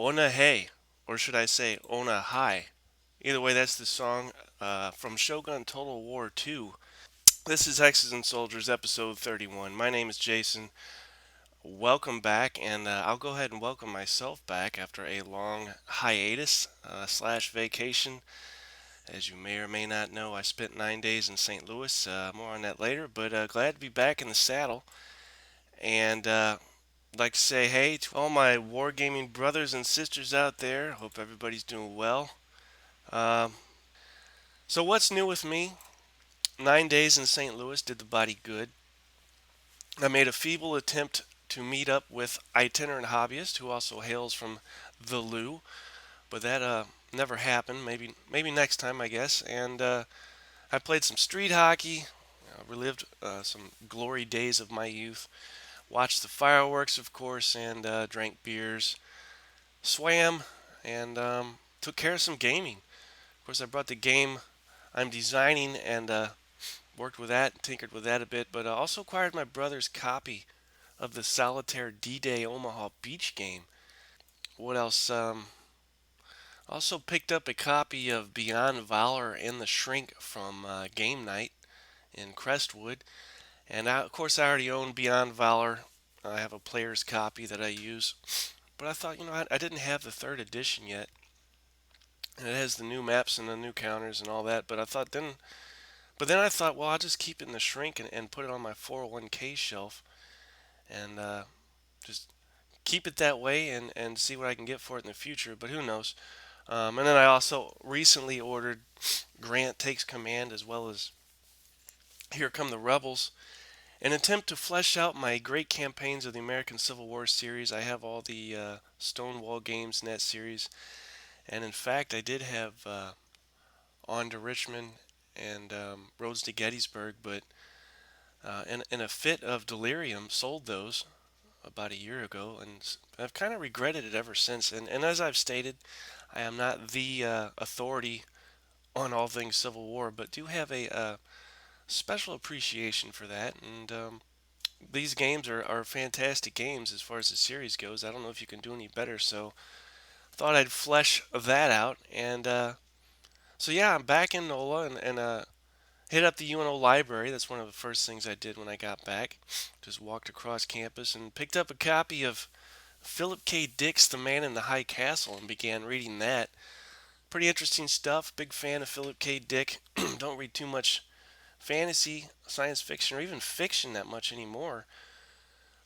Ona Hey, or should I say Ona Hi? Either way, that's the song from Shogun Total War 2. This is Hexes and Soldiers, episode 31. My name is Jason. Welcome back, and I'll go ahead and welcome myself back after a long hiatus slash vacation. As you may or may not know, I spent 9 days in St. Louis. More on that later, but glad to be back in the saddle. And like to say hey to all my wargaming brothers and sisters out there. Hope everybody's doing well. Um, so, what's new with me? 9 days in St. Louis did the body good. I made a feeble attempt to meet up with itinerant hobbyist who also hails from the Lou, but that never happened. Maybe next time, I guess. And I played some street hockey, relived some glory days of my youth, watched the fireworks, of course, and drank beers, swam, and took care of some gaming. Of course, I brought the game I'm designing and worked with that, tinkered with that a bit, but also acquired my brother's copy of the Solitaire D-Day Omaha Beach game. What else? Also picked up a copy of Beyond Valor and the Shrink from Game Night in Crestwood. And of course, I already own Beyond Valor. I have a player's copy that I use. But I thought, I didn't have the third edition yet. And it has the new maps and the new counters and all that. But then I thought, well, I'll just keep it in the shrink and put it on my 401k shelf and just keep it that way and see what I can get for it in the future. But who knows? And then I also recently ordered Grant Takes Command as well as Here Come the Rebels. In an attempt to flesh out my great campaigns of the American Civil War series, I have all the Stonewall games in that series. And in fact, I did have On to Richmond and Roads to Gettysburg, but in a fit of delirium, sold those about a year ago, and I've kind of regretted it ever since. And as I've stated, I am not the authority on all things Civil War, but do have a special appreciation for that. And these games are fantastic games as far as the series goes. I don't know if you can do any better, so thought I'd flesh that out. And so yeah, I'm back in NOLA and hit up the UNO library. That's one of the first things I did when I got back. Just walked across campus and picked up a copy of Philip K. Dick's The Man in the High Castle and began reading that. Pretty interesting stuff. Big fan of Philip K. Dick. Don't read too much fantasy, science fiction, or even fiction that much anymore.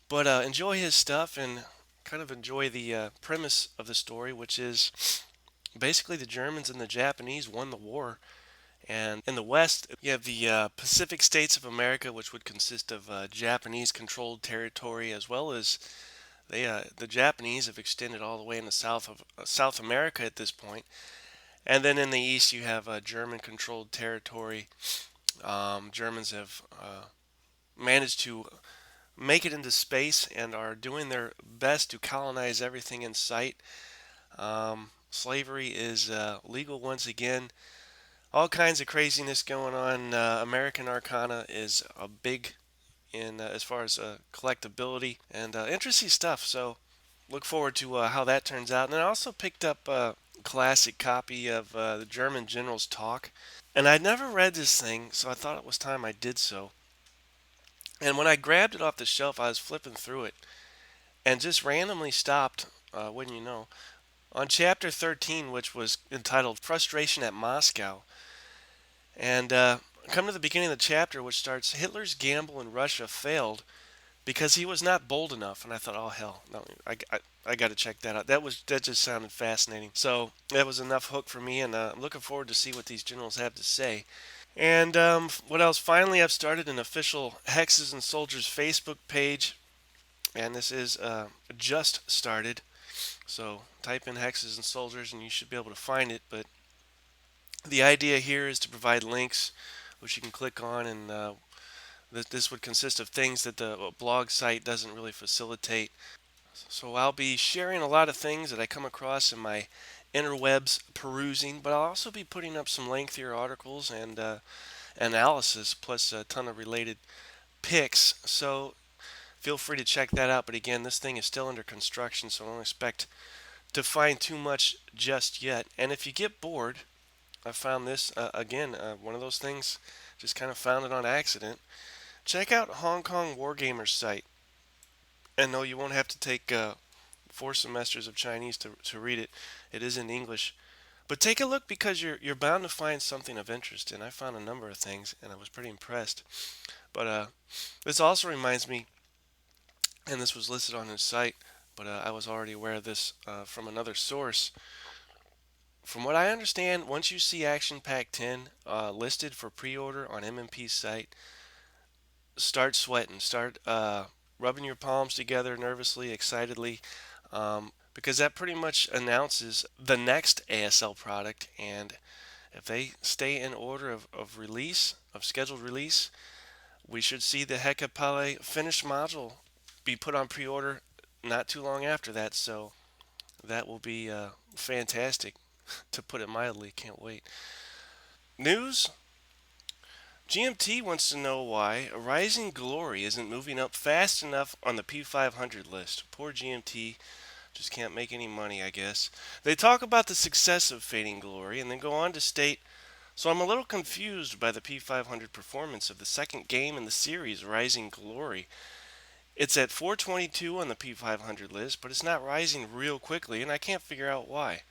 But enjoy his stuff and kind of enjoy the premise of the story, which is basically the Germans and the Japanese won the war. And in the West, you have the Pacific States of America, which would consist of Japanese-controlled territory, as well as the Japanese have extended all the way into South America at this point. And then in the East, you have German-controlled territory. Germans have managed to make it into space and are doing their best to colonize everything in sight. Slavery is legal once again. All kinds of craziness going on. American Arcana is a big in as far as collectability and interesting stuff. So look forward to how that turns out. And then I also picked up a classic copy of the German General's Talk. And I'd never read this thing, so I thought it was time I did so. And when I grabbed it off the shelf, I was flipping through it and just randomly stopped, wouldn't you know, on chapter 13, which was entitled Frustration at Moscow. And come to the beginning of the chapter, which starts Hitler's gamble in Russia failed because he was not bold enough. And I thought, oh hell, no, I got to check that out. That just sounded fascinating. So that was enough hook for me, and I'm looking forward to see what these generals have to say. And what else? Finally, I've started an official Hexes and Soldiers Facebook page, and this is just started. So type in Hexes and Soldiers, and you should be able to find it. But the idea here is to provide links, which you can click on, and this would consist of things that the blog site doesn't really facilitate. So I'll be sharing a lot of things that I come across in my interwebs perusing, but I'll also be putting up some lengthier articles and analysis, plus a ton of related pics. So feel free to check that out. But again, this thing is still under construction, so I don't expect to find too much just yet. And if you get bored, I found this again, one of those things, just kind of found it on accident. Check out Hong Kong Wargamers site. And no, you won't have to take 4 semesters of Chinese to read it. It is in English. But take a look because you're bound to find something of interest. And I found a number of things, and I was pretty impressed. But this also reminds me, and this was listed on his site, but I was already aware of this from another source. From what I understand, once you see Action Pack 10 listed for pre-order on MMP's site, start sweating, start rubbing your palms together nervously, excitedly, because that pretty much announces the next ASL product. And if they stay in order of release, of scheduled release, we should see the Hecapale finished module be put on pre-order not too long after that. So that will be fantastic, to put it mildly. Can't wait. News: GMT wants to know why Rising Glory isn't moving up fast enough on the P500 list. Poor GMT just can't make any money, I guess. They talk about the success of Fading Glory and then go on to state, so I'm a little confused by the P500 performance of the second game in the series, Rising Glory. It's at 422 on the P500 list, but it's not rising real quickly, and I can't figure out why.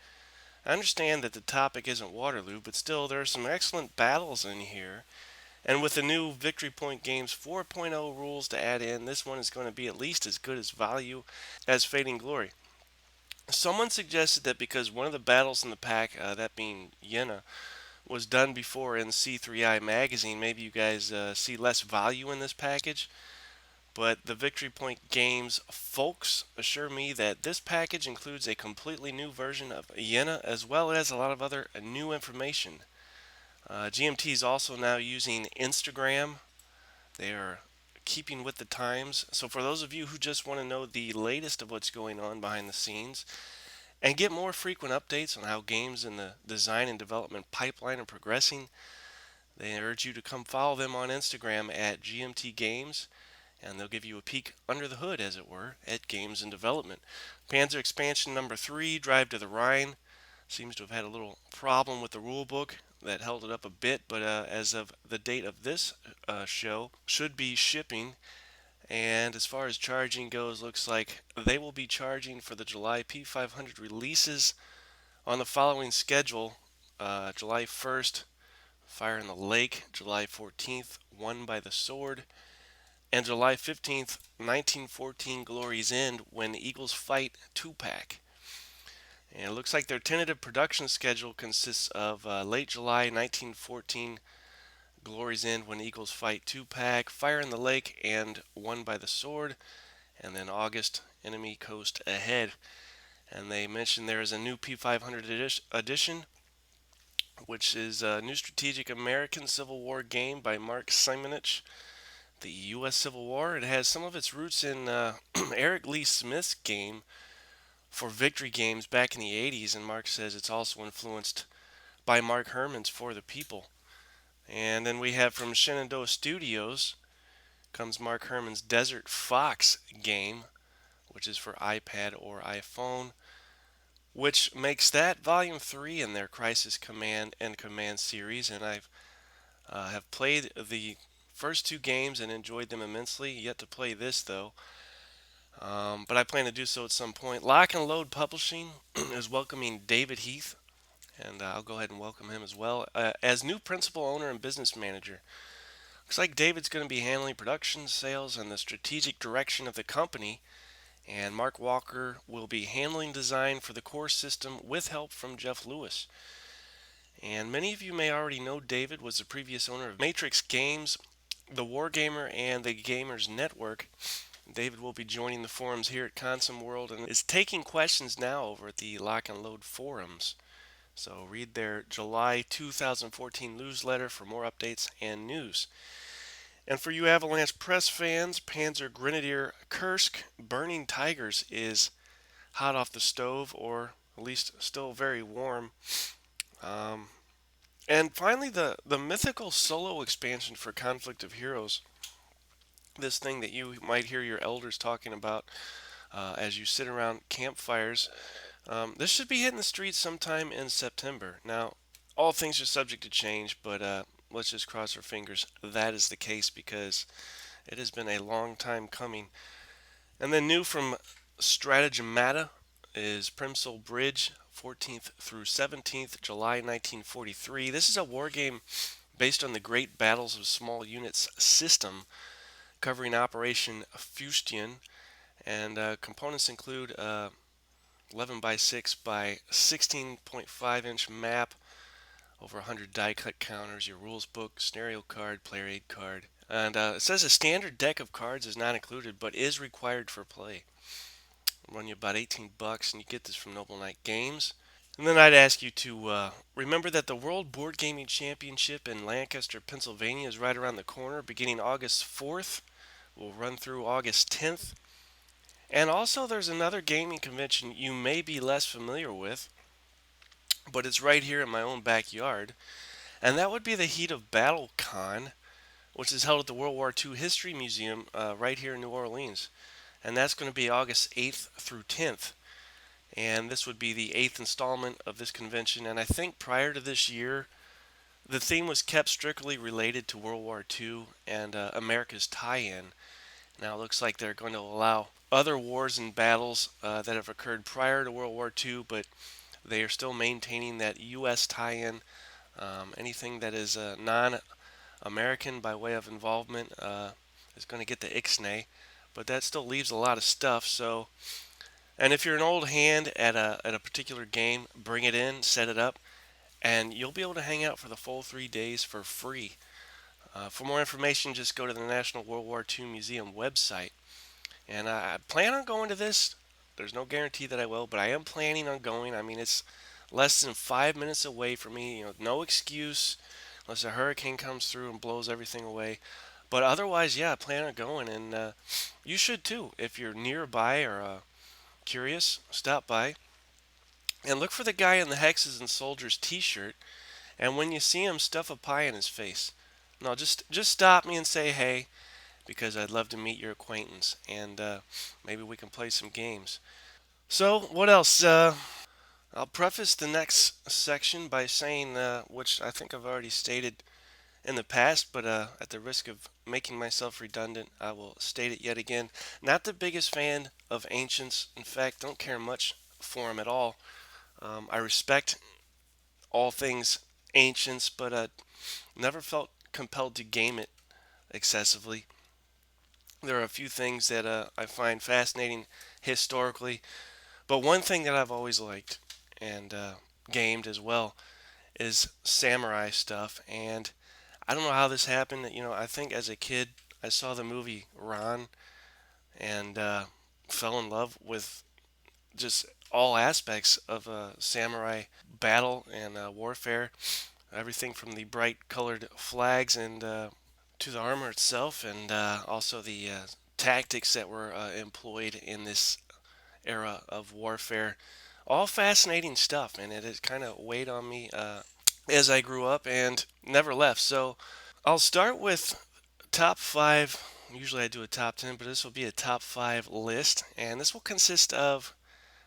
I understand that the topic isn't Waterloo, but still, there are some excellent battles in here. And with the new Victory Point Games 4.0 rules to add in, this one is going to be at least as good as value as Fading Glory. Someone suggested that because one of the battles in the pack, that being Yena, was done before in C3I magazine, maybe you guys see less value in this package. But the Victory Point Games folks assure me that this package includes a completely new version of Yena as well as a lot of other new information. GMT is also now using Instagram. They are keeping with the times. So for those of you who just want to know the latest of what's going on behind the scenes and get more frequent updates on how games in the design and development pipeline are progressing, they urge you to come follow them on Instagram at GMT Games, and they'll give you a peek under the hood, as it were, at games in development. Panzer Expansion number 3, Drive to the Rhine, seems to have had a little problem with the rulebook that held it up a bit, but as of the date of this show, should be shipping. And as far as charging goes, looks like they will be charging for the July P500 releases on the following schedule: July 1st, Fire in the Lake; July 14th, Won by the Sword; and July 15th, 1914 Glory's End, When Eagles Fight 2-pack. And it looks like their tentative production schedule consists of late July 1914 Glory's End, When Eagles Fight 2-pack, Fire in the Lake, and Won by the Sword, and then August, Enemy Coast Ahead. And they mentioned there is a new P500 edition, which is a new strategic American Civil War game by Mark Simonich. The U.S. Civil War. It has some of its roots in Eric Lee Smith's game for Victory Games back in the 80s, and Mark says it's also influenced by Mark Herman's For the People. And then we have from Shenandoah Studios comes Mark Herman's Desert Fox game, which is for iPad or iPhone, which makes that Volume 3 in their Crisis Command and Command series. And I have played the first 2 games and enjoyed them immensely. Yet to play this, though. But I plan to do so at some point. Lock and Load Publishing is welcoming David Heath, and I'll go ahead and welcome him as well as new principal owner and business manager. Looks like David's going to be handling production, sales, and the strategic direction of the company, and Mark Walker will be handling design for the core system with help from Jeff Lewis. And many of you may already know David was the previous owner of Matrix Games, the Wargamer, and the Gamers Network. David will be joining the forums here at Consom World and is taking questions now over at the Lock and Load forums. So read their July 2014 newsletter for more updates and news. And for you Avalanche Press fans, Panzer Grenadier Kursk Burning Tigers is hot off the stove, or at least still very warm. And finally, the mythical solo expansion for Conflict of Heroes. This thing that you might hear your elders talking about as you sit around campfires This should be hitting the streets sometime in September. Now, all things are subject to change, but let's just cross our fingers that is the case because it has been a long time coming. And then new from Strategemata is Primsol Bridge, 14th through 17th, July 1943. This is a war game based on the Great Battles of Small Units system, covering Operation Fustian, and components include 11 by 6 by 16.5-inch map, over 100 die cut counters, your rules book, scenario card, player aid card. And it says a standard deck of cards is not included but is required for play. Run you about 18 bucks, and you get this from Noble Knight Games. And then I'd ask you to remember that the World Board Gaming Championship in Lancaster, Pennsylvania is right around the corner, beginning August 4th. We'll run through August 10th. And also, there's another gaming convention you may be less familiar with, but it's right here in my own backyard. And that would be the Heat of Battle Con, which is held at the World War II History Museum right here in New Orleans. And that's going to be August 8th through 10th. And this would be the eighth installment of this convention. And I think prior to this year, the theme was kept strictly related to World War II and America's tie in. Now it looks like they're going to allow other wars and battles that have occurred prior to World War II, but they are still maintaining that U.S. tie in. Anything that is non American by way of involvement is going to get the ixnay, but that still leaves a lot of stuff. So, and if you're an old hand at a particular game, bring it in, set it up, and you'll be able to hang out for the full 3 days for free. For more information, just go to the National World War II Museum website. And I plan on going to this. There's no guarantee that I will, but I am planning on going. I mean, it's less than 5 minutes away from me. You know, no excuse unless a hurricane comes through and blows everything away. But otherwise, yeah, I plan on going, and you should too. If you're nearby or curious, stop by and look for the guy in the Hexes and Soldiers T-shirt. And when you see him, stuff a pie in his face. No, just stop me and say hey, because I'd love to meet your acquaintance, and maybe we can play some games. So, what else? I'll preface the next section by saying, which I think I've already stated in the past, but at the risk of making myself redundant, I will state it yet again. Not the biggest fan of ancients. In fact, don't care much for them at all. I respect all things ancients, but never felt compelled to game it excessively. There are a few things that I find fascinating historically, but one thing that I've always liked and gamed as well is samurai stuff. And I don't know how this happened. You know, I think as a kid I saw the movie Ron and fell in love with just all aspects of samurai battle and warfare. Everything from the bright colored flags and to the armor itself, and also the tactics that were employed in this era of warfare. All fascinating stuff, and it has kind of weighed on me as I grew up and never left. So I'll start with top five. Usually I do a top 10, but this will be a top five list, and this will consist of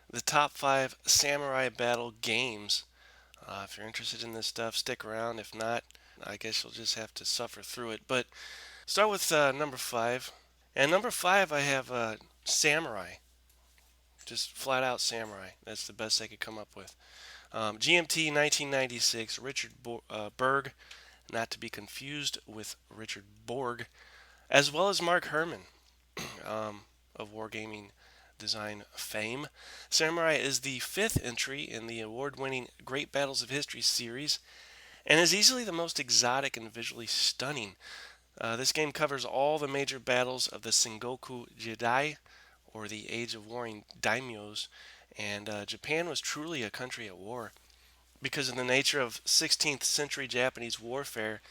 the top five samurai battle games. If you're interested in this stuff, stick around. If not, I guess you'll just have to suffer through it. But start with number five. And number five, I have Samurai. Just flat out Samurai. That's the best I could come up with. GMT 1996, Richard Berg, not to be confused with Richard Borg, as well as Mark Herman of Wargaming design fame. Samurai is the fifth entry in the award winning Great Battles of History series and is easily the most exotic and visually stunning. This game covers all the major battles of the Sengoku Jidai, or the Age of Warring Daimyos, and Japan was truly a country at war. Because of the nature of 16th century Japanese warfare,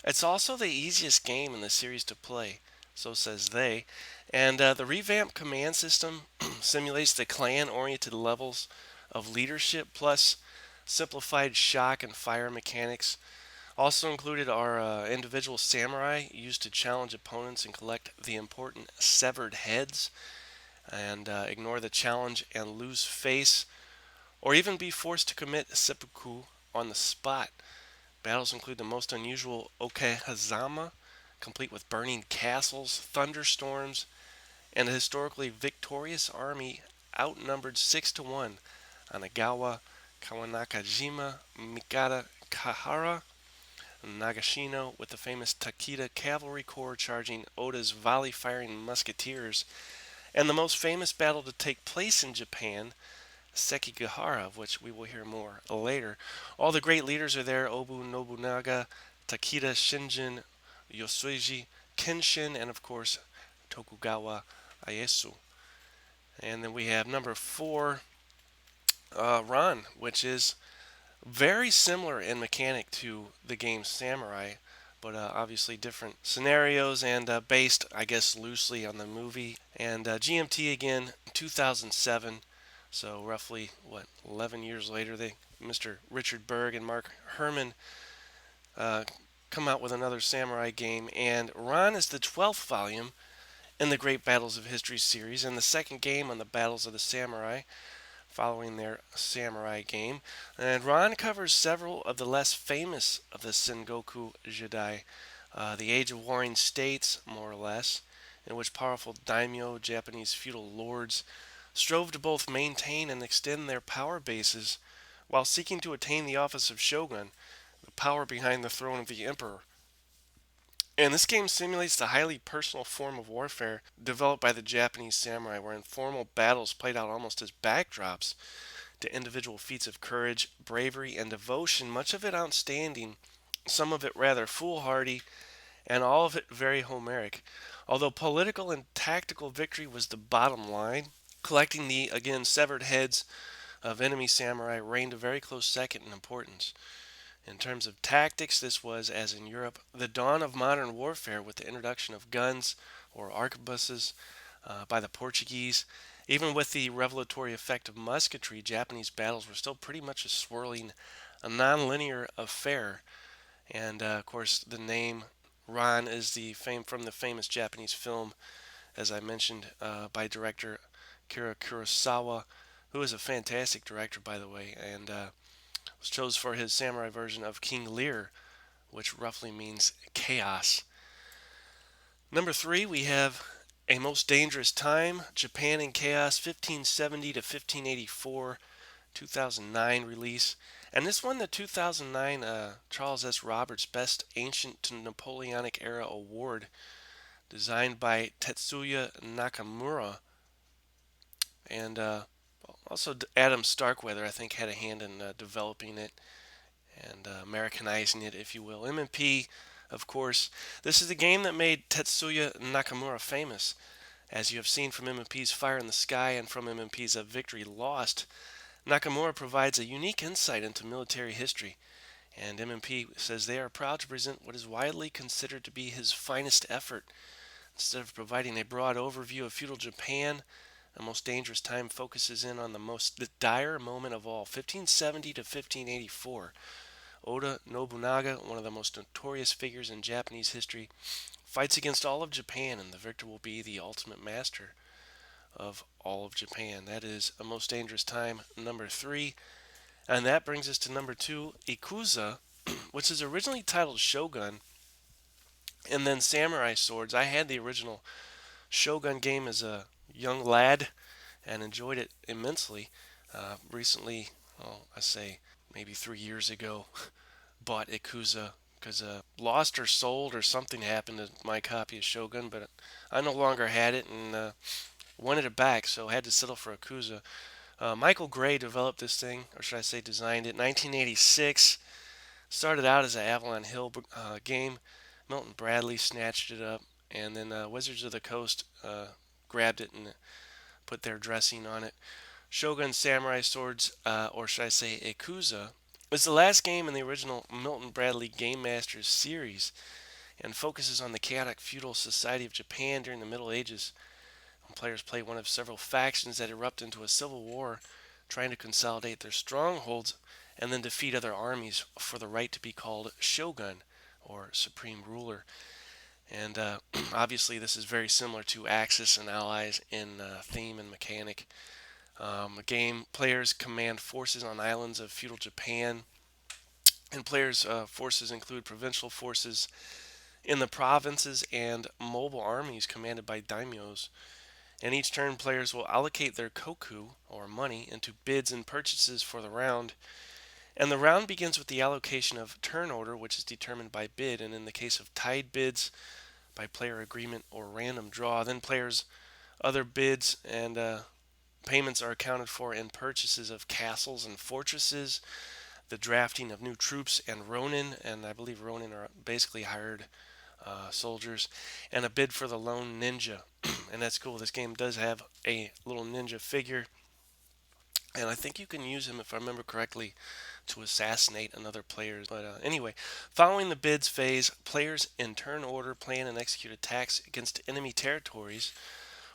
it's also the easiest game in the series to play, so says they. And the revamped command system simulates the clan oriented levels of leadership plus simplified shock and fire mechanics. Also included are individual samurai used to challenge opponents and collect the important severed heads, and ignore the challenge and lose face, or even be forced to commit seppuku on the spot. Battles include the most unusual Okehazama, complete with burning castles, thunderstorms, and a historically victorious army outnumbered 6 to 1 on the Gawa, Kawanakajima, Mikata, Kahara, and Nagashino, with the famous Takeda Cavalry Corps charging Oda's volley firing musketeers, and the most famous battle to take place in Japan, Sekigahara, of which we will hear more later. All the great leaders are there: Obu Nobunaga, Takeda Shinjin, Yosuji Kenshin, and of course Tokugawa Ieyasu. And then we have number 4, Ran, which is very similar in mechanic to the game Samurai, but obviously different scenarios and based, I guess, loosely on the movie. And GMT again, 2007. So roughly, what, 11 years later, Mr. Richard Berg and Mark Herman uh, come out with another Samurai game. And Ran is the 12th volume in the Great Battles of History series and the second game on the Battles of the Samurai, following their Samurai game. And Ron covers several of the less famous of the Sengoku Jidai, the Age of Warring States, more or less, in which powerful daimyo, Japanese feudal lords, strove to both maintain and extend their power bases while seeking to attain the office of shogun, the power behind the throne of the emperor. And this game simulates the highly personal form of warfare developed by the Japanese samurai, where informal battles played out almost as backdrops to individual feats of courage, bravery, and devotion, much of it outstanding, some of it rather foolhardy, and all of it very Homeric. Although political and tactical victory was the bottom line, collecting the, again, severed heads of enemy samurai reigned a very close second in importance. In terms of tactics, this was, as in Europe, the dawn of modern warfare with the introduction of guns or arquebuses by the Portuguese. Even with the revelatory effect of musketry, Japanese battles were still pretty much a swirling, a non-linear affair. And of course, the name Ran is from the famous Japanese film, as I mentioned, by director Kira Kurosawa, who is a fantastic director, by the way, and was chosen for his samurai version of King Lear, which roughly means chaos. Number 3, we have A Most Dangerous Time, Japan in Chaos, 1570 to 1584, 2009 release. And this won the 2009 Charles S. Roberts Best Ancient to Napoleonic Era Award, designed by Tetsuya Nakamura. And also Adam Starkweather, I think, had a hand in developing it and Americanizing it, if you will. M&P, of course. This is the game that made Tetsuya Nakamura famous. As you have seen from M&P's Fire in the Sky and from M&P's Victory Lost, Nakamura provides a unique insight into military history, and M&P says they are proud to present what is widely considered to be his finest effort. Instead of providing a broad overview of feudal Japan, A Most Dangerous Time focuses in on the dire moment of all, 1570 to 1584. Oda Nobunaga, one of the most notorious figures in Japanese history, fights against all of Japan, and the victor will be the ultimate master of all of Japan. That is A Most Dangerous Time, number 3. And that brings us to number 2, Ikuza, which is originally titled Shogun, and then Samurai Swords. I had the original Shogun game as a young lad and enjoyed it immensely. Recently, well, I say maybe 3 years ago, bought Ikuza because lost or sold or something happened to my copy of Shogun, but I no longer had it and wanted it back, so I had to settle for Ikuza. Michael Gray developed this thing, or should I say designed it, 1986. Started out as an Avalon Hill game. Milton Bradley snatched it up, and then Wizards of the Coast grabbed it and put their dressing on it. Shogun Samurai Swords, or should I say Ikuza, is the last game in the original Milton Bradley Game Masters series and focuses on the chaotic feudal society of Japan during the Middle Ages. Players play one of several factions that erupt into a civil war, trying to consolidate their strongholds and then defeat other armies for the right to be called shogun, or supreme ruler. And obviously, this is very similar to Axis and Allies in theme and mechanic. A game players command forces on islands of feudal Japan, and players' forces include provincial forces in the provinces and mobile armies commanded by daimyos. And each turn, players will allocate their koku, or money, into bids and purchases for the round. And the round begins with the allocation of turn order, which is determined by bid, and in the case of tied bids, by player agreement or random draw. Then players' other bids and payments are accounted for in purchases of castles and fortresses, the drafting of new troops and ronin, and I believe ronin are basically hired soldiers, and a bid for the lone ninja. And that's cool. This game does have a little ninja figure, and I think you can use him, if I remember correctly, to assassinate another player. But anyway, following the bids phase, players in turn order plan and execute attacks against enemy territories,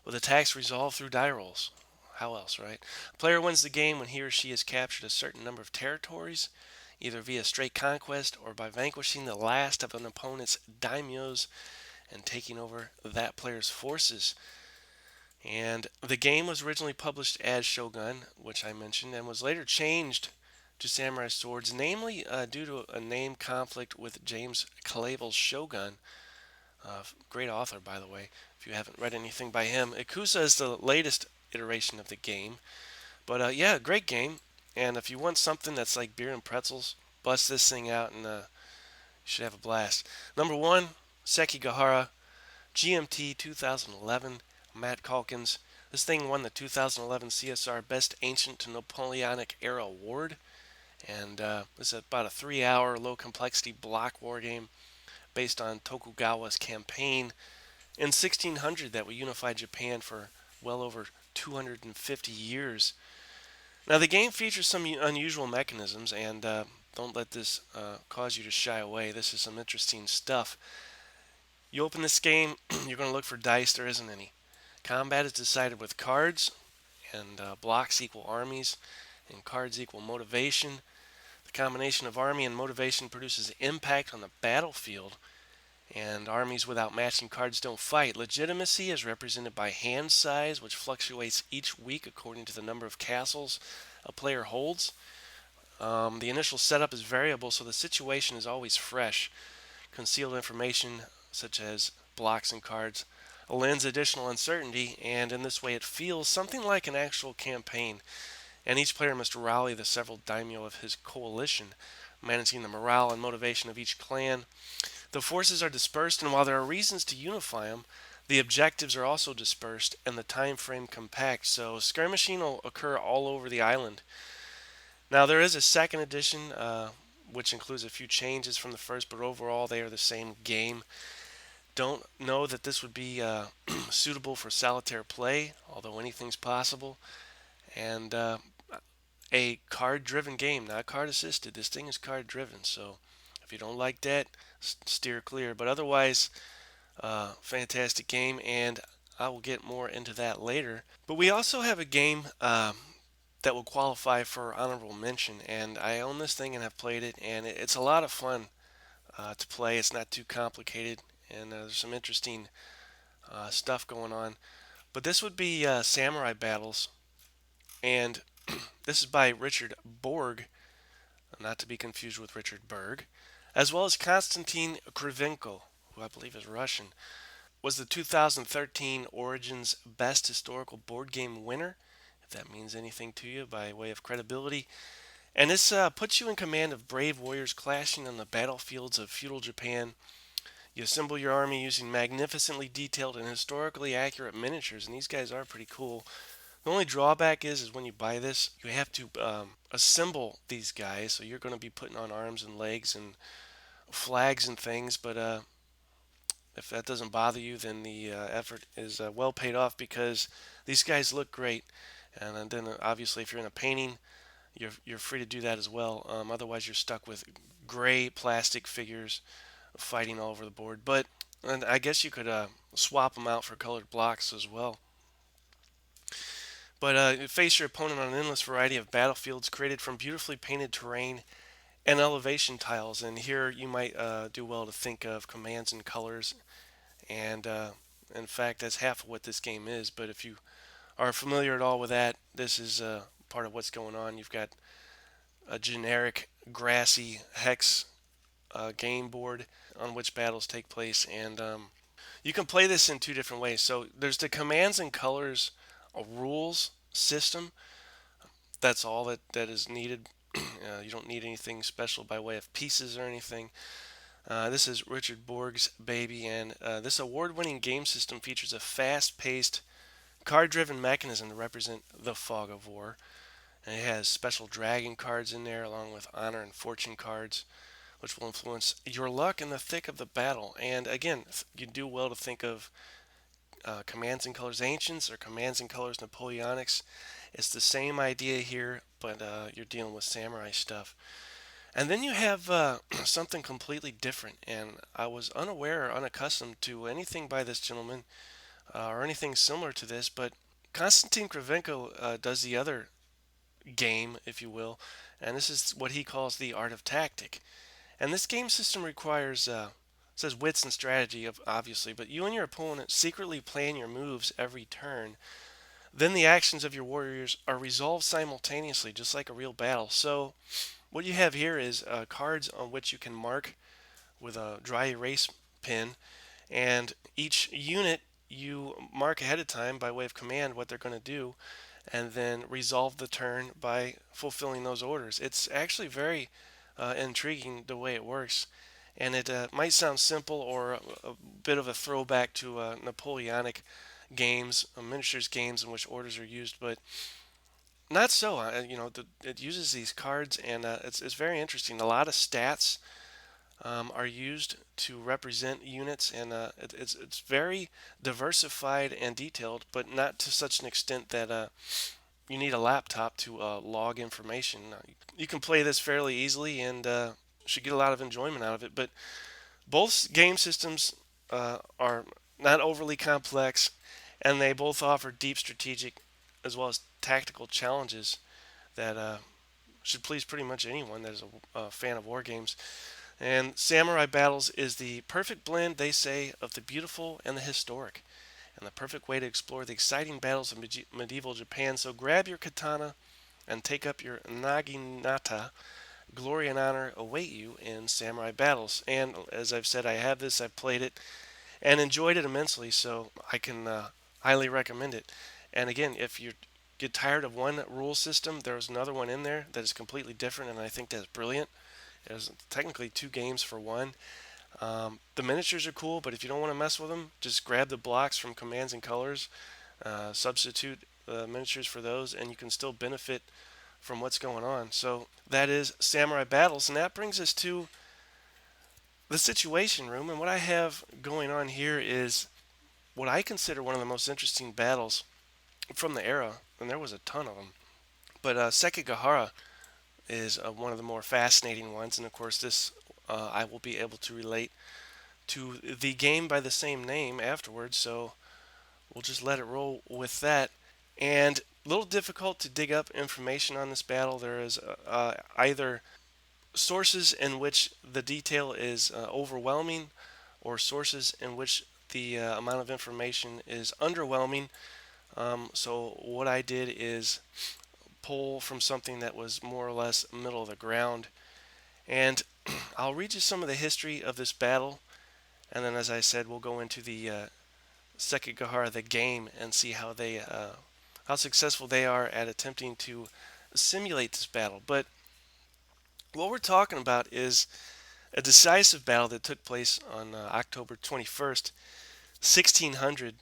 with attacks resolved through die rolls. How else, right? A player wins the game when he or she has captured a certain number of territories, either via straight conquest or by vanquishing the last of an opponent's daimyos and taking over that player's forces. And the game was originally published as Shogun, which I mentioned, and was later changed to Samurai Swords, namely due to a name conflict with James Clavell's Shogun. Great author, by the way, if you haven't read anything by him. Ikusa is the latest iteration of the game. But yeah, great game. And if you want something that's like beer and pretzels, bust this thing out and you should have a blast. Number one, Sekigahara GMT 2011, Matt Calkins. This thing won the 2011 CSR Best Ancient to Napoleonic Era Award. And this is about a 3 hour low complexity block war game based on Tokugawa's campaign in 1600 that would unify Japan for well over 250 years. Now, the game features some unusual mechanisms, and don't let this cause you to shy away. This is some interesting stuff. You open this game, you're going to look for dice. There isn't any. Combat is decided with cards, and blocks equal armies, and cards equal motivation. The combination of army and motivation produces impact on the battlefield, and armies without matching cards don't fight. Legitimacy is represented by hand size, which fluctuates each week according to the number of castles a player holds. The initial setup is variable, so the situation is always fresh. Concealed information, such as blocks and cards, lends additional uncertainty, and in this way it feels something like an actual campaign. And each player must rally the several daimyo of his coalition, managing the morale and motivation of each clan. The forces are dispersed, and while there are reasons to unify them, the objectives are also dispersed and the time frame compact, so skirmishing will occur all over the island. Now, there is a second edition, which includes a few changes from the first, but overall they are the same game. Don't know that this would be suitable for solitaire play, although anything's possible. And a card driven game, not card assisted. This thing is card driven, so if you don't like that, steer clear. But otherwise, fantastic game, and I will get more into that later. But we also have a game that will qualify for honorable mention, and I own this thing and have played it, and it's a lot of fun to play. It's not too complicated, and there's some interesting stuff going on. But this would be Samurai Battles, and this is by Richard Borg, not to be confused with Richard Berg, as well as Konstantin Krivenko, who I believe is Russian, was the 2013 Origins Best Historical Board Game winner, if that means anything to you by way of credibility. And this puts you in command of brave warriors clashing on the battlefields of feudal Japan. You assemble your army using magnificently detailed and historically accurate miniatures, and these guys are pretty cool. The only drawback is when you buy this, you have to assemble these guys. So you're going to be putting on arms and legs and flags and things. But if that doesn't bother you, then the effort is well paid off because these guys look great. And then obviously, if you're in a painting, you're free to do that as well. Otherwise, you're stuck with gray plastic figures fighting all over the board. But and I guess you could swap them out for colored blocks as well. But face your opponent on an endless variety of battlefields created from beautifully painted terrain and elevation tiles. And here you might do well to think of commands and colors. And in fact, that's half of what this game is. But if you are familiar at all with that, this is part of what's going on. You've got a generic grassy hex game board on which battles take place, and you can play this in two different ways. So there's the commands and colors rules system. That's all that is needed. You don't need anything special by way of pieces or anything. This is Richard Borg's baby, and this award-winning game system features a fast-paced, card-driven mechanism to represent the fog of war. And it has special dragon cards in there, along with honor and fortune cards, which will influence your luck in the thick of the battle. And again, you do well to think of Commands and Colors Ancients or Commands and Colors Napoleonics. It's the same idea here, but you're dealing with samurai stuff. And then you have something completely different, and I was unaware or unaccustomed to anything by this gentleman or anything similar to this, but Konstantin Kravenko does the other game, if you will, and this is what he calls the art of tactic. And this game system requires, says wits and strategy, obviously, but you and your opponent secretly plan your moves every turn. Then the actions of your warriors are resolved simultaneously, just like a real battle. So, what you have here is cards on which you can mark with a dry erase pen, and each unit you mark ahead of time by way of command what they're going to do, and then resolve the turn by fulfilling those orders. It's actually very intriguing the way it works, and it might sound simple or a bit of a throwback to Napoleonic games, miniatures games in which orders are used, but not so. It uses these cards, and it's very interesting. A lot of stats are used to represent units, and it's very diversified and detailed, but not to such an extent that you need a laptop to log information. You can play this fairly easily and should get a lot of enjoyment out of it. But both game systems are not overly complex, and they both offer deep strategic as well as tactical challenges that should please pretty much anyone that is a fan of war games. And Samurai Battles is the perfect blend, they say, of the beautiful and the historic, and the perfect way to explore the exciting battles of medieval Japan. So grab your katana and take up your naginata. Glory and honor await you in Samurai Battles. And as I've said, I have this, I've played it, and enjoyed it immensely, so I can highly recommend it. And again, if you get tired of one rule system, there's another one in there that is completely different, and I think that's brilliant. There's technically two games for one. The miniatures are cool, but if you don't want to mess with them, just grab the blocks from Commands and Colors, substitute miniatures for those, and you can still benefit from what's going on. So that is Samurai Battles, and that brings us to the Situation Room. And what I have going on here is what I consider one of the most interesting battles from the era, and there was a ton of them. But Sekigahara is one of the more fascinating ones, and of course, this I will be able to relate to the game by the same name afterwards, so we'll just let it roll with that. And a little difficult to dig up information on this battle. There is either sources in which the detail is overwhelming, or sources in which the amount of information is underwhelming. So what I did is pull from something that was more or less middle of the ground, and I'll read you some of the history of this battle, and then, as I said, we'll go into the Sekigahara, the game, and see how successful they are at attempting to simulate this battle. But what we're talking about is a decisive battle that took place on October 21st, 1600,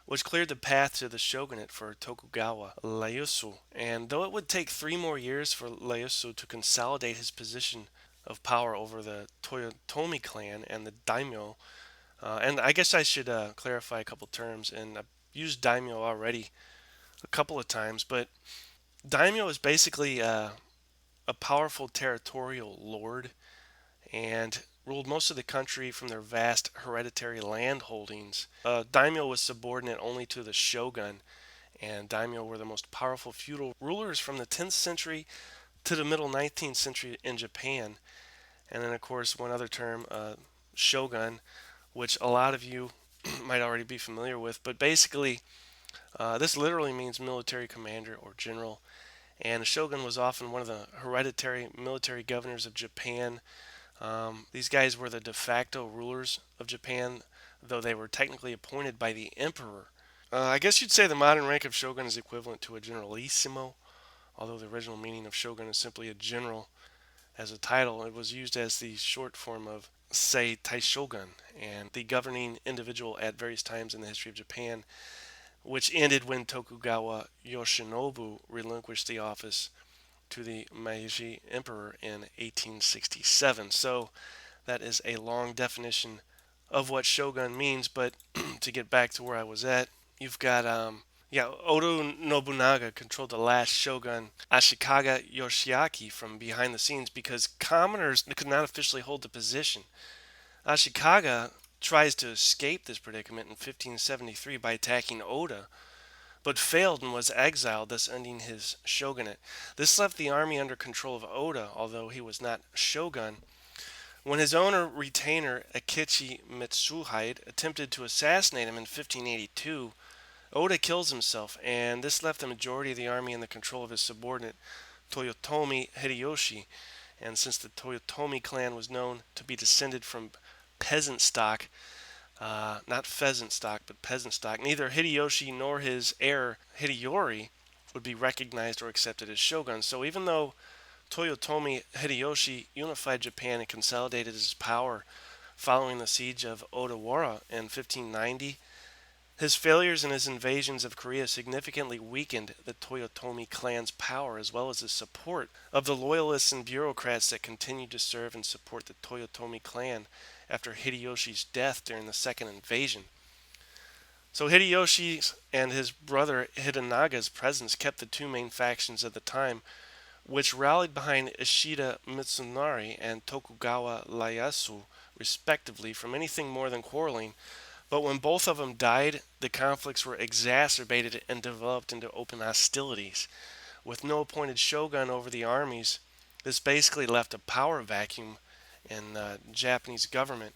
which cleared the path to the shogunate for Tokugawa Ieyasu. And though it would take 3 more years for Ieyasu to consolidate his position of power over the Toyotomi clan and the daimyo, and I guess I should clarify a couple terms, and I've used daimyo already a couple of times, but daimyo is basically a powerful territorial lord and ruled most of the country from their vast hereditary land holdings. Daimyo was subordinate only to the shogun, and daimyo were the most powerful feudal rulers from the 10th century to the middle 19th century in Japan. And then, of course, one other term, shogun, which a lot of you might already be familiar with, but basically This literally means military commander or general, and a shogun was often one of the hereditary military governors of Japan. These guys were the de facto rulers of Japan, though they were technically appointed by the emperor. I guess you'd say the modern rank of shogun is equivalent to a generalissimo, although the original meaning of shogun is simply a general. As a title, it was used as the short form of Sei Taishogun, and the governing individual at various times in the history of Japan, which ended when Tokugawa Yoshinobu relinquished the office to the Meiji Emperor in 1867. So that is a long definition of what shogun means, but to get back to where I was at, you've got Oda Nobunaga controlled the last shogun, Ashikaga Yoshiaki, from behind the scenes because commoners could not officially hold the position. Ashikaga tries to escape this predicament in 1573 by attacking Oda, but failed and was exiled, thus ending his shogunate. This left the army under control of Oda, although he was not shogun. When his owner retainer Akechi Mitsuhide attempted to assassinate him in 1582, Oda kills himself, and this left the majority of the army in the control of his subordinate Toyotomi Hideyoshi. And since the Toyotomi clan was known to be descended from peasant stock, not pheasant stock, but peasant stock, neither Hideyoshi nor his heir Hideyori would be recognized or accepted as shogun. So even though Toyotomi Hideyoshi unified Japan and consolidated his power following the siege of Odawara in 1590, his failures in his invasions of Korea significantly weakened the Toyotomi clan's power as well as the support of the loyalists and bureaucrats that continued to serve and support the Toyotomi clan after Hideyoshi's death during the second invasion. So Hideyoshi and his brother Hidenaga's presence kept the two main factions at the time, which rallied behind Ishida Mitsunari and Tokugawa Ieyasu, respectively, from anything more than quarreling. But when both of them died, the conflicts were exacerbated and developed into open hostilities. With no appointed shogun over the armies, this basically left a power vacuum in Japanese government.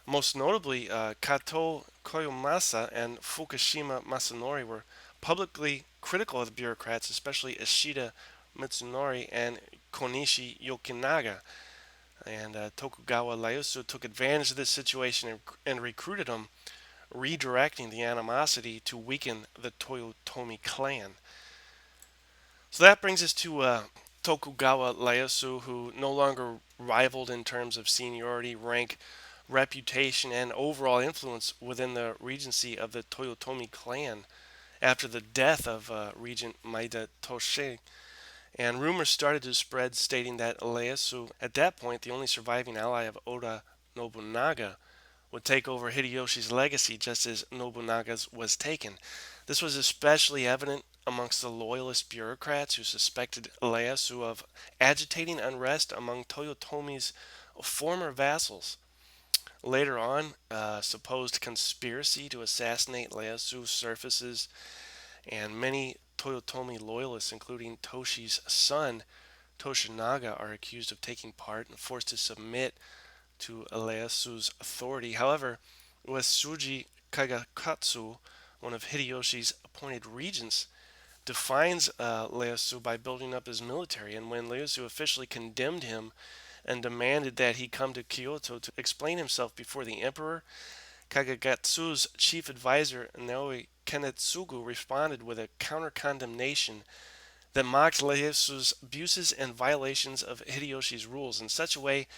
Most notably, Kato Koyomasa and Fukushima Masanori were publicly critical of the bureaucrats, especially Ishida Mitsunari and Konishi Yokinaga. And Tokugawa Ieyasu took advantage of this situation and recruited them, redirecting the animosity to weaken the Toyotomi clan. So that brings us to Tokugawa Ieyasu, who no longer rivaled in terms of seniority, rank, reputation, and overall influence within the regency of the Toyotomi clan after the death of Regent Maeda Toshe. And rumors started to spread stating that Ieyasu, at that point the only surviving ally of Oda Nobunaga, would take over Hideyoshi's legacy just as Nobunaga's was taken. This was especially evident amongst the loyalist bureaucrats who suspected Ieyasu of agitating unrest among Toyotomi's former vassals. Later on, a supposed conspiracy to assassinate Ieyasu surfaces, and many Toyotomi loyalists, including Toshi's son, Toshinaga, are accused of taking part and forced to submit to Ieyasu's authority. However, Uesugi Kagakatsu, one of Hideyoshi's appointed regents, defines Ieyasu by building up his military, and when Ieyasu officially condemned him and demanded that he come to Kyoto to explain himself before the emperor, Kagagatsu's chief advisor Naoi Kenetsugu responded with a counter-condemnation that mocked Ieyasu's abuses and violations of Hideyoshi's rules in such a way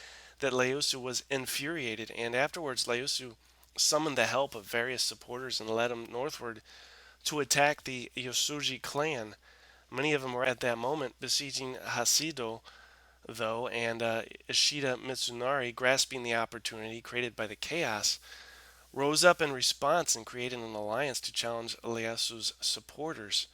that Ieyasu was infuriated, and afterwards Ieyasu summoned the help of various supporters and led them northward to attack the Yosuji clan. Many of them were at that moment besieging Hasido, though, and Ishida Mitsunari, grasping the opportunity created by the chaos, rose up in response and created an alliance to challenge Ieyasu's supporters.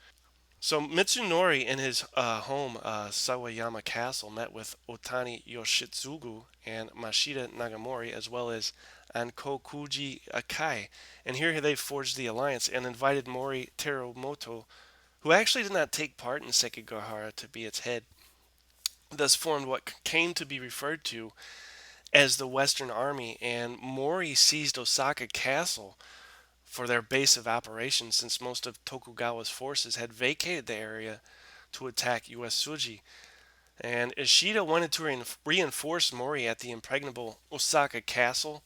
So Mitsunori in his home, Sawayama Castle, met with Otani Yoshitsugu and Mashida Nagamori, as well as Ankokuji Akai. And here they forged the alliance and invited Mori Terumoto, who actually did not take part in Sekigahara, to be its head. Thus formed what came to be referred to as the Western Army, and Mori seized Osaka Castle for their base of operations since most of Tokugawa's forces had vacated the area to attack Uesugi. And Ishida wanted to reinforce Mori at the impregnable Osaka castle,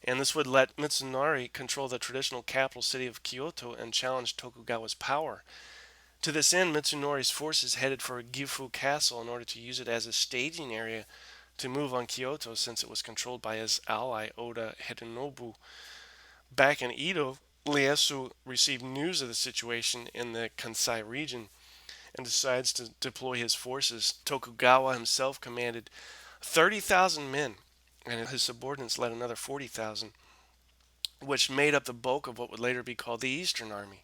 and this would let Mitsunari control the traditional capital city of Kyoto and challenge Tokugawa's power. To this end, Mitsunari's forces headed for Gifu Castle in order to use it as a staging area to move on Kyoto since it was controlled by his ally Oda Hideyonobu. Back in Edo, Ieyasu received news of the situation in the Kansai region and decides to deploy his forces. Tokugawa himself commanded 30,000 men, and his subordinates led another 40,000, which made up the bulk of what would later be called the Eastern Army.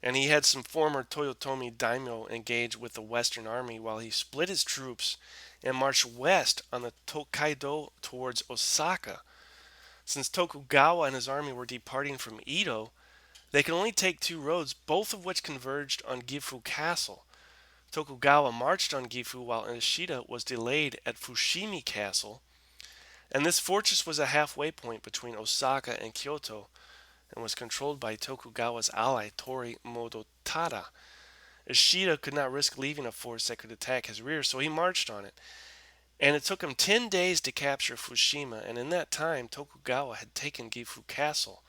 And he had some former Toyotomi daimyo engage with the Western Army while he split his troops and marched west on the Tokaido towards Osaka. Since Tokugawa and his army were departing from Edo, they could only take two roads, both of which converged on Gifu Castle. Tokugawa marched on Gifu while Ishida was delayed at Fushimi Castle, and this fortress was a halfway point between Osaka and Kyoto and was controlled by Tokugawa's ally Tori Modotada. Ishida could not risk leaving a force that could attack his rear, so he marched on it. And it took him 10 days to capture Fushimi, and in that time Tokugawa had taken Gifu Castle.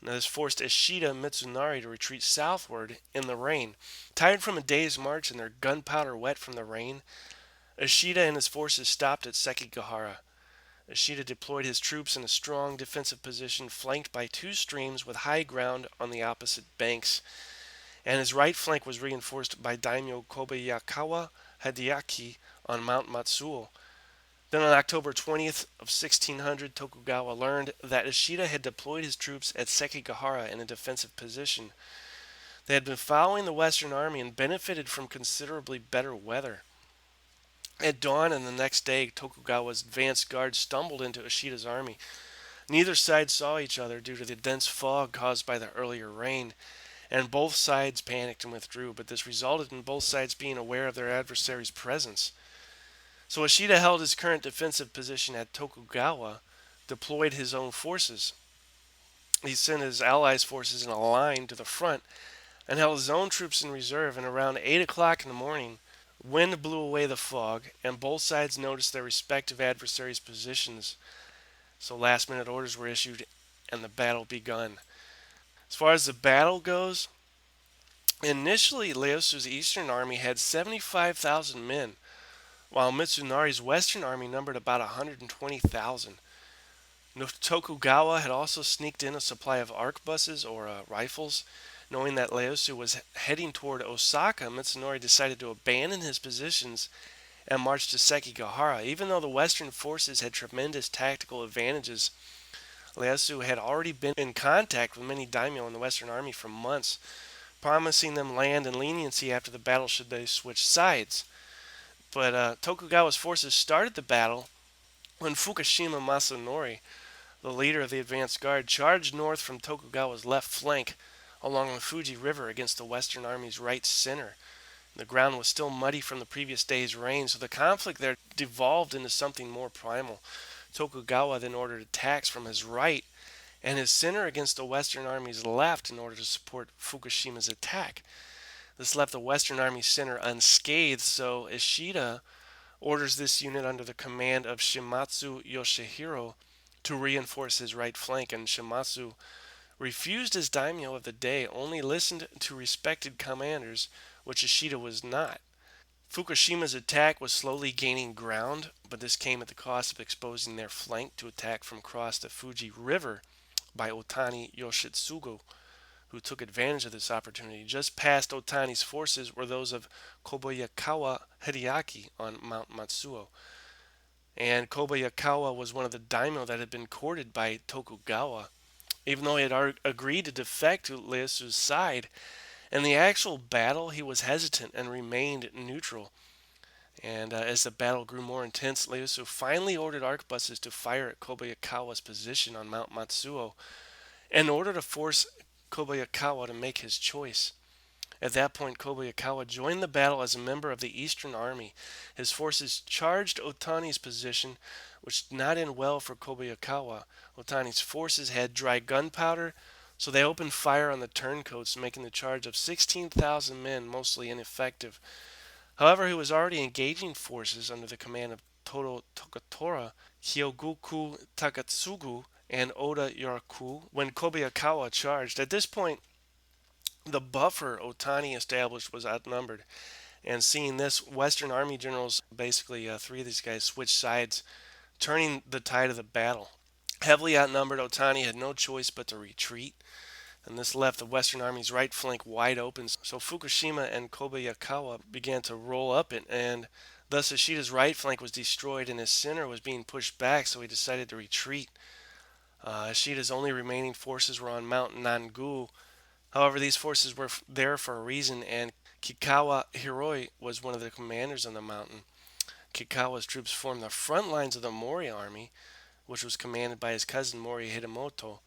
Now, this forced Ishida and Mitsunari to retreat southward in the rain. Tired from a day's march and their gunpowder wet from the rain, Ishida and his forces stopped at Sekigahara. Ishida deployed his troops in a strong defensive position flanked by two streams with high ground on the opposite banks, and his right flank was reinforced by daimyo Kobayakawa Hideaki on Mount Matsuo. Then on October 20th of 1600, Tokugawa learned that Ishida had deployed his troops at Sekigahara in a defensive position. They had been following the Western Army and benefited from considerably better weather. At dawn and the next day, Tokugawa's advance guard stumbled into Ishida's army. Neither side saw each other due to the dense fog caused by the earlier rain, and both sides panicked and withdrew, but this resulted in both sides being aware of their adversary's presence. So Ishida held his current defensive position at Tokugawa, deployed his own forces. He sent his allies' forces in a line to the front and held his own troops in reserve, and around 8 o'clock in the morning, wind blew away the fog, and both sides noticed their respective adversaries' positions. So last-minute orders were issued, and the battle begun. As far as the battle goes, initially Ieyasu's Eastern Army had 75,000 men, while Mitsunari's Western Army numbered about 120,000. Tokugawa had also sneaked in a supply of arquebuses or rifles. Knowing that Ieyasu was heading toward Osaka, Mitsunari decided to abandon his positions and march to Sekigahara. Even though the Western forces had tremendous tactical advantages, Ieyasu had already been in contact with many daimyo in the Western Army for months, promising them land and leniency after the battle should they switch sides. But Tokugawa's forces started the battle when Fukushima Masanori, the leader of the advance guard, charged north from Tokugawa's left flank along the Fuji River against the Western Army's right center. The ground was still muddy from the previous day's rain, so the conflict there devolved into something more primal. Tokugawa then ordered attacks from his right and his center against the Western Army's left in order to support Fukushima's attack. This left the Western Army center unscathed, so Ishida orders this unit under the command of Shimatsu Yoshihiro to reinforce his right flank, and Shimatsu refused as daimyo of the day, only listened to respected commanders, which Ishida was not. Fukushima's attack was slowly gaining ground, but this came at the cost of exposing their flank to attack from across the Fuji River by Otani Yoshitsugu, who took advantage of this opportunity. Just past Otani's forces were those of Kobayakawa Hideaki on Mount Matsuo. And Kobayakawa was one of the daimyo that had been courted by Tokugawa, even though he had agreed to defect to Ieyasu's side. In the actual battle, he was hesitant and remained neutral. And as the battle grew more intense, Ieyasu finally ordered arquebuses to fire at Kobayakawa's position on Mount Matsuo in order to force Kobayakawa to make his choice. At that point, Kobayakawa joined the battle as a member of the Eastern Army. His forces charged Otani's position, which did not end well for Kobayakawa. Otani's forces had dry gunpowder, so they opened fire on the turncoats, making the charge of 16,000 men mostly ineffective. However, he was already engaging forces under the command of Toro Tokatora, Hyogoku Takatsugu, and Oda Yoraku when Kobayakawa charged. At this point, the buffer Otani established was outnumbered, and seeing this, Western Army generals, basically three of these guys, switched sides, turning the tide of the battle. Heavily outnumbered, Otani had no choice but to retreat, and this left the Western Army's right flank wide open. So Fukushima and Kobayakawa began to roll up it, and thus Ishida's right flank was destroyed, and his center was being pushed back, so he decided to retreat. Ishida's only remaining forces were on Mount Nangu. However, these forces were there for a reason, and Kikawa Hiroi was one of the commanders on the mountain. Kikawa's troops formed the front lines of the Mori army, which was commanded by his cousin Mori Hidemoto.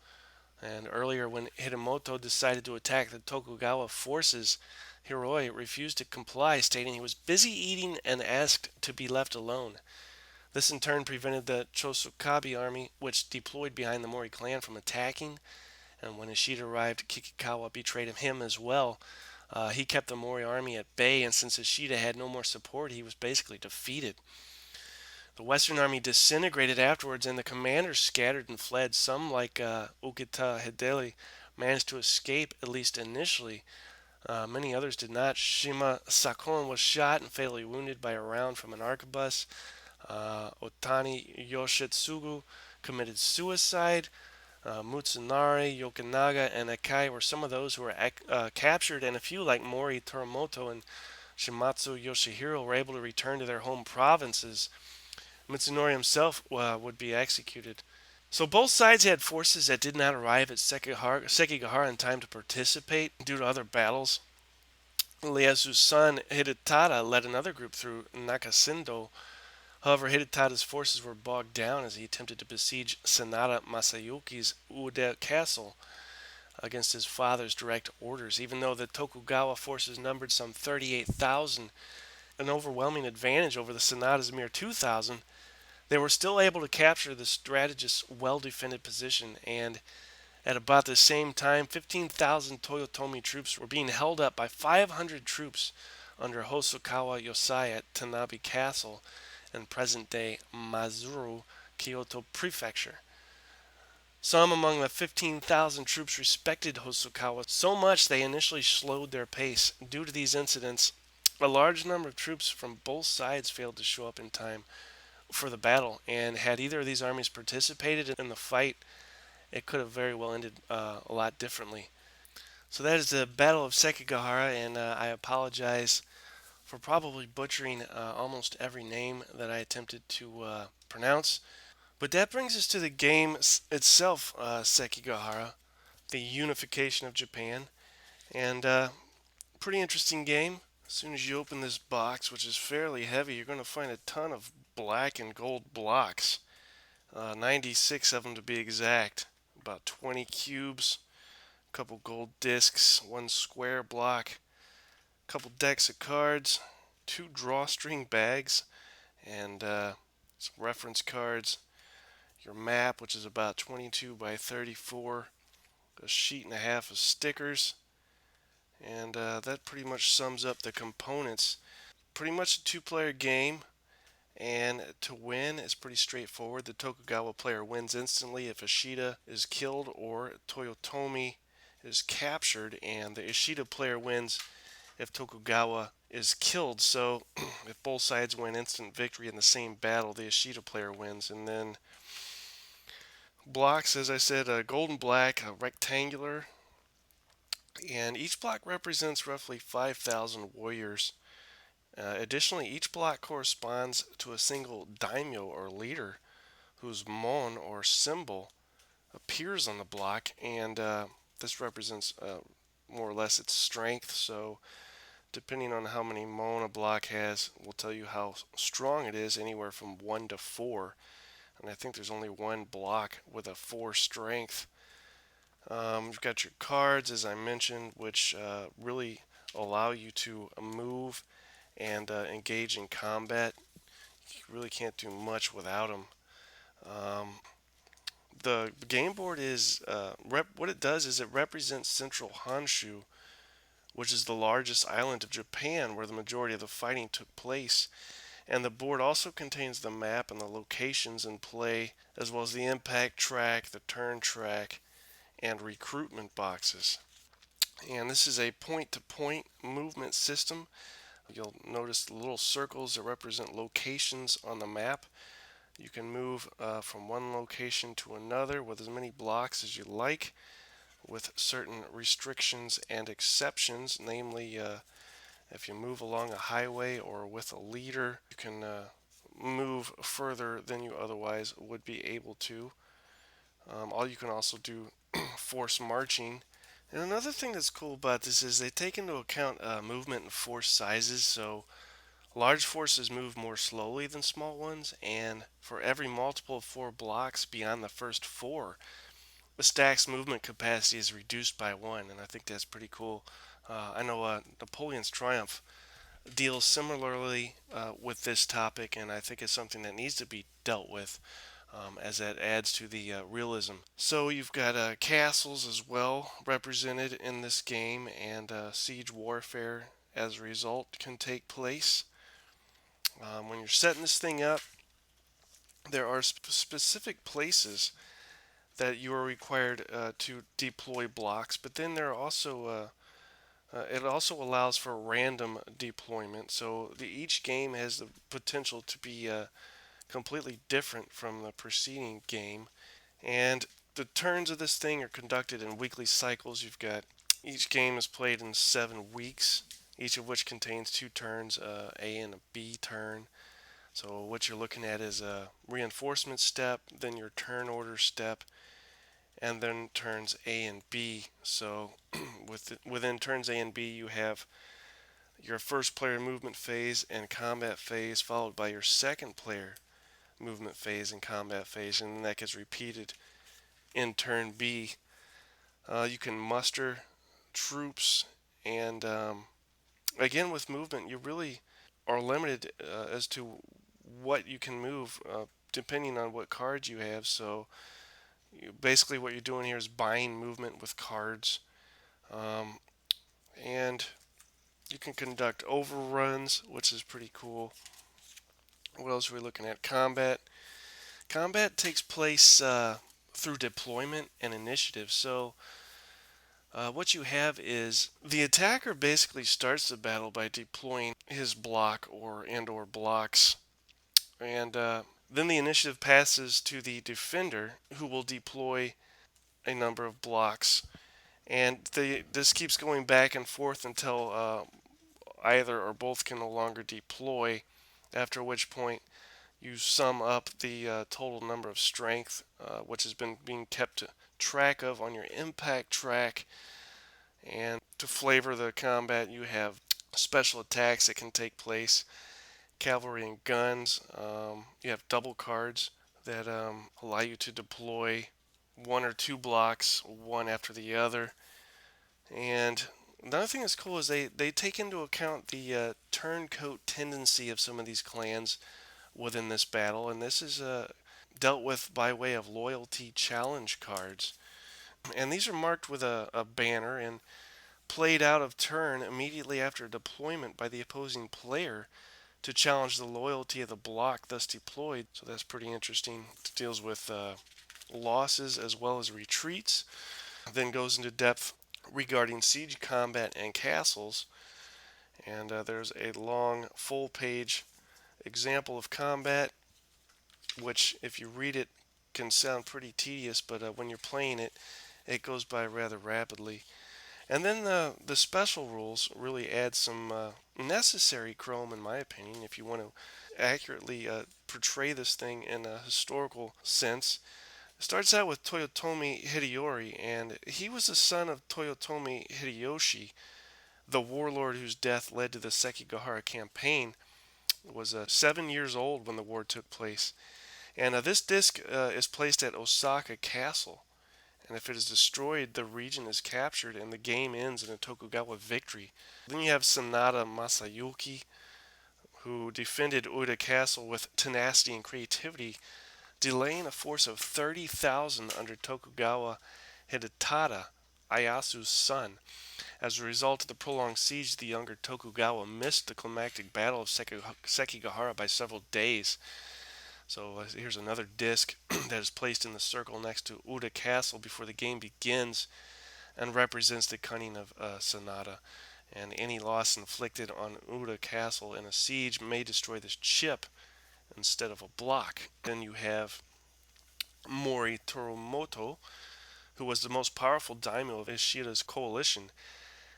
And earlier, when Hidemoto decided to attack the Tokugawa forces, Hiroi refused to comply, stating he was busy eating and asked to be left alone. This in turn prevented the Chosokabe army, which deployed behind the Mori clan, from attacking. And when Ishida arrived, Kikikawa betrayed him as well. He kept the Mori army at bay, and since Ishida had no more support, he was basically defeated. The Western army disintegrated afterwards, and the commanders scattered and fled. Some, like Ukita Hideli, managed to escape, at least initially. Many others did not. Shima Sakon was shot and fatally wounded by a round from an arquebus. Otani Yoshitsugu committed suicide. Mutsunari, Yokinaga, and Akai were some of those who were captured, and a few, like Mori Toromoto and Shimatsu Yoshihiro, were able to return to their home provinces. Mitsunori himself would be executed. So both sides had forces that did not arrive at Sekigahara in time to participate due to other battles. Ieyasu's son Hidetada led another group through Nakasindo. However, Hidetada's forces were bogged down as he attempted to besiege Sanada Masayuki's Ude castle against his father's direct orders. Even though the Tokugawa forces numbered some 38,000, an overwhelming advantage over the Sanada's mere 2,000, they were still able to capture the strategist's well-defended position, and at about the same time, 15,000 Toyotomi troops were being held up by 500 troops under Hosokawa Yosai at Tanabe Castle in present-day Mazuru, Kyoto Prefecture. Some among the 15,000 troops respected Hosokawa so much they initially slowed their pace. Due to these incidents, a large number of troops from both sides failed to show up in time for the battle, and had either of these armies participated in the fight, it could have very well ended a lot differently. So that is the Battle of Sekigahara, and I apologize for probably butchering almost every name that I attempted to pronounce. But that brings us to the game itself, Sekigahara, the unification of Japan, and pretty interesting game. As soon as you open this box, which is fairly heavy, you're going to find a ton of black and gold blocks. 96 of them to be exact. About 20 cubes, a couple gold discs, one square block, a couple decks of cards, two drawstring bags, and some reference cards. Your map, which is about 22 by 34, a sheet and a half of stickers, and that pretty much sums up the components. Pretty much a two-player game, and to win is pretty straightforward. The Tokugawa player wins instantly if Ishida is killed or Toyotomi is captured, and the Ishida player wins if Tokugawa is killed. So if both sides win instant victory in the same battle, the Ishida player wins. And then blocks, as I said, gold and black, rectangular, and each block represents roughly 5,000 warriors. Additionally, each block corresponds to a single daimyo or leader whose mon or symbol appears on the block, and this represents more or less its strength. So, depending on how many mon a block has, will tell you how strong it is, anywhere from 1 to 4. And I think there's only one block with a 4 strength. You've got your cards, as I mentioned, which really allow you to move and engage in combat. You really can't do much without them. Um, the game board is what it does is it represents Central Honshu, which is the largest island of Japan where the majority of the fighting took place. And the board also contains the map and the locations in play, as well as the impact track, the turn track, and recruitment boxes. And this is a point to point movement system. You'll notice the little circles that represent locations on the map. You can move from one location to another with as many blocks as you like, with certain restrictions and exceptions. Namely, if you move along a highway or with a leader, you can move further than you otherwise would be able to. All you can also do force marching. And another thing that's cool about this is they take into account movement and force sizes. So large forces move more slowly than small ones, and for every multiple of 4 blocks beyond the first 4, the stack's movement capacity is reduced by 1, and I think that's pretty cool. I know Napoleon's Triumph deals similarly with this topic, and I think it's something that needs to be dealt with as that adds to the realism. So you've got castles as well represented in this game, and siege warfare as a result can take place. When you're setting this thing up, there are specific places that you are required to deploy blocks, but then there are also it also allows for random deployment. So each game has the potential to be completely different from the preceding game, and the turns of this thing are conducted in weekly cycles. You've got each game is played in 7 weeks, each of which contains 2 turns, A and a B turn. So what you're looking at is a reinforcement step, then your turn order step, and then turns A and B. So within turns A and B, you have your first player movement phase and combat phase, followed by your second player movement phase and combat phase, and then that gets repeated in turn B. You can muster troops, and again, with movement, you really are limited as to what you can move depending on what cards you have. So basically, what you're doing here is buying movement with cards, um, and you can conduct overruns, which is pretty cool. What else are we looking at? Combat. Combat takes place through deployment and initiative. So what you have is the attacker basically starts the battle by deploying his block or blocks, and then the initiative passes to the defender, who will deploy a number of blocks, and this keeps going back and forth until either or both can no longer deploy. After which point you sum up the total number of strength, which has been being kept track of on your impact track. And to flavor the combat, you have special attacks that can take place, cavalry and guns. You have double cards that allow you to deploy 1 or 2 blocks, one after the other. And another thing that's cool is they take into account the turncoat tendency of some of these clans within this battle, and this is dealt with by way of loyalty challenge cards. And these are marked with a banner and played out of turn immediately after deployment by the opposing player to challenge the loyalty of the block thus deployed. So that's pretty interesting. It deals with losses as well as retreats. Then goes into depth regarding siege combat and castles. And there's a long full page example of combat, which if you read it can sound pretty tedious, but when you're playing it, it goes by rather rapidly. And then the special rules really add some necessary chrome, in my opinion, if you want to accurately portray this thing in a historical sense. It starts out with Toyotomi Hideyori, and he was the son of Toyotomi Hideyoshi, the warlord whose death led to the Sekigahara campaign. Was 7 years old when the war took place. And this disc is placed at Osaka Castle. and if it is destroyed, the region is captured and the game ends in a Tokugawa victory. Then you have Sanada Masayuki, who defended Uda Castle with tenacity and creativity, delaying a force of 30,000 under Tokugawa Hidetada, Ieyasu's son. As a result of the prolonged siege, the younger Tokugawa missed the climactic battle of Sekigahara by several days. So here's another disc that is placed in the circle next to Uda Castle before the game begins and represents the cunning of Sanada. And any loss inflicted on Uda Castle in a siege may destroy this chip instead of a block. Then you have Mori Toromoto, who was the most powerful daimyo of Ishida's coalition.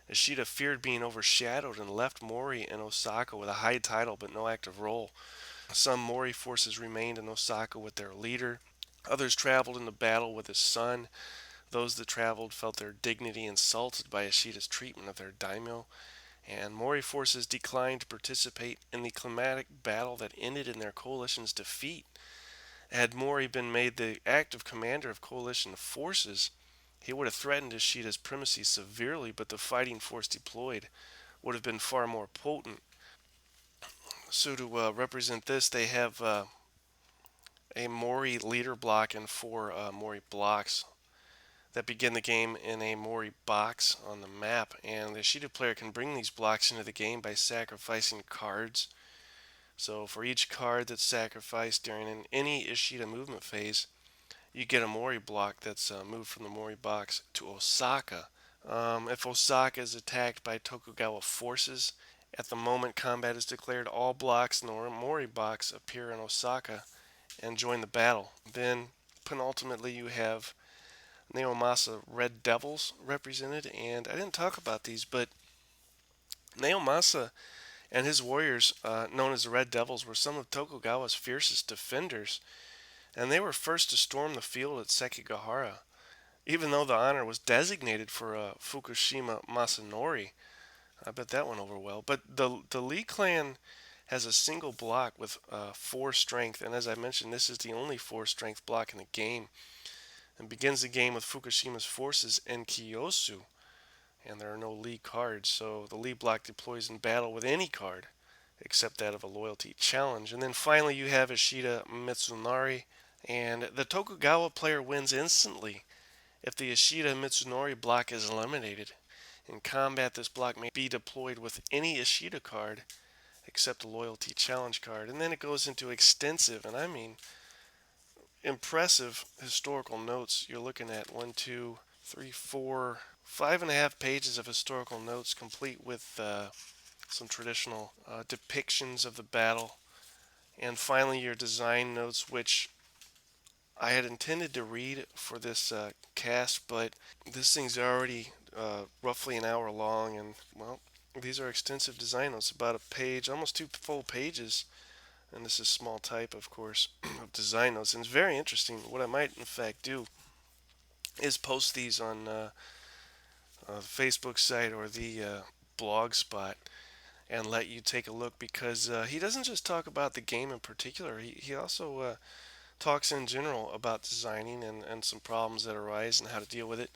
Ishida feared being overshadowed and left Mori in Osaka with a high title but no active role. Some Mori forces remained in Osaka with their leader. Others traveled into battle with his son. Those that traveled felt their dignity insulted by Ishida's treatment of their daimyo, and Mori forces declined to participate in the climatic battle that ended in their coalition's defeat. Had Mori been made the active commander of coalition forces, he would have threatened Ishida's primacy severely, but the fighting force deployed would have been far more potent. So to represent this, they have a Mori leader block and four Mori blocks that begin the game in a Mori box on the map. And the Ishida player can bring these blocks into the game by sacrificing cards. So for each card that's sacrificed during any Ishida movement phase, you get a Mori block that's moved from the Mori box to Osaka. If Osaka is attacked by Tokugawa forces, at the moment combat is declared, all blocks in the Mori box appear in Osaka and join the battle. Then, penultimately, you have Neomasa Red Devils represented, and I didn't talk about these, but Neomasa and his warriors, known as the Red Devils, were some of Tokugawa's fiercest defenders, and they were first to storm the field at Sekigahara, even though the honor was designated for Fukushima Masanori. I bet that went over well. But the Lee clan has a single block with 4 strength, and as I mentioned, this is the only 4 strength block in the game, and begins the game with Fukushima's forces in Kiyosu, and there are no Lee cards, so the Lee block deploys in battle with any card except that of a loyalty challenge. And then finally you have Ishida Mitsunari, and the Tokugawa player wins instantly if the Ishida Mitsunari block is eliminated. In combat, this block may be deployed with any Ishida card except a loyalty challenge card. And then it goes into extensive, and I mean impressive historical notes. You're looking at 1, 2, 3, 4, 5.5 pages of historical notes, complete with some traditional depictions of the battle. And finally, your design notes, which I had intended to read for this cast, but this thing's already roughly an hour long, and well, these are extensive design notes, about a page, almost 2 full pages, and this is small type, of course, of design notes, and it's very interesting. What I might, in fact, do is post these on the Facebook site or the blog spot and let you take a look, because he doesn't just talk about the game in particular, he also talks in general about designing and some problems that arise and how to deal with it.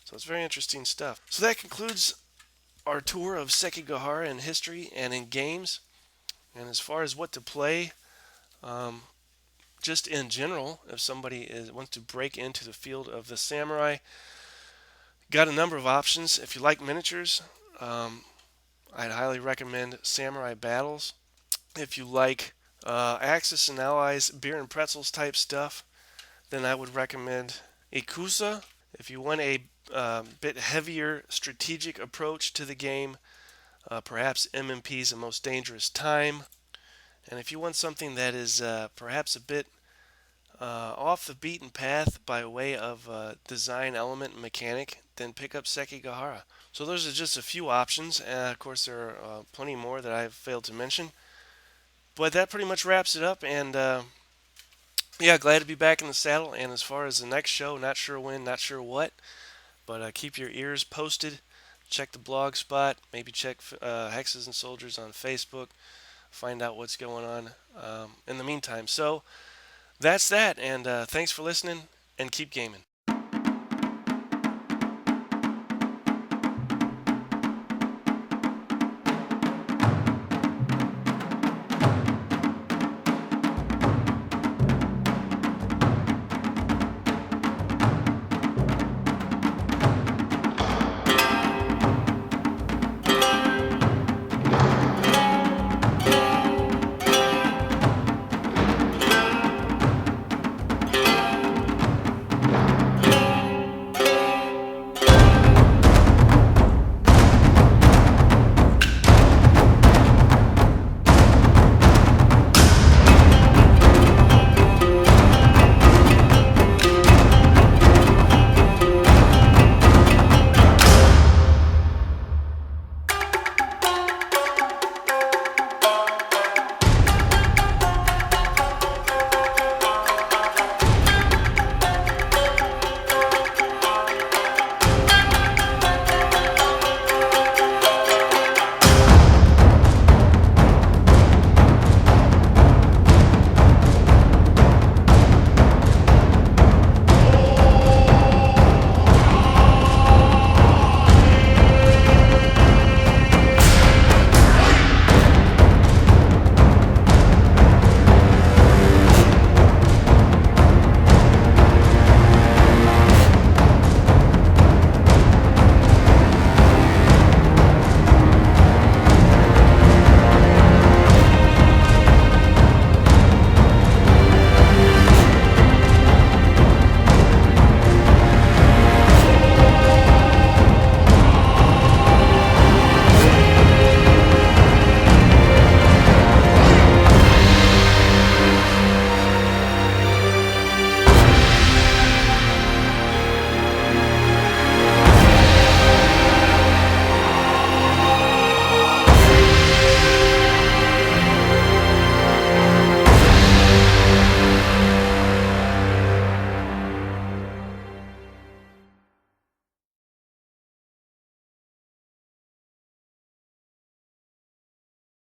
So it's very interesting stuff. So that concludes our tour of Sekigahara in history and in games. And as far as what to play, um, just in general, if somebody wants to break into the field of the samurai, got a number of options. If you like miniatures, I'd highly recommend Samurai Battles. If you like Axis and Allies, beer and pretzels type stuff, then I would recommend Ikusa. If you want a bit heavier strategic approach to the game, perhaps MMP's The Most Dangerous Time. And if you want something that is perhaps a bit off the beaten path by way of design element and mechanic, then pick up Sekigahara. So those are just a few options. Of course, there are plenty more that I've failed to mention. But that pretty much wraps it up. And yeah, glad to be back in the saddle. And as far as the next show, not sure when, not sure what. But keep your ears posted. Check the blog spot. Maybe check Hexes and Soldiers on Facebook. Find out what's going on in the meantime. So that's that. And thanks for listening, and keep gaming.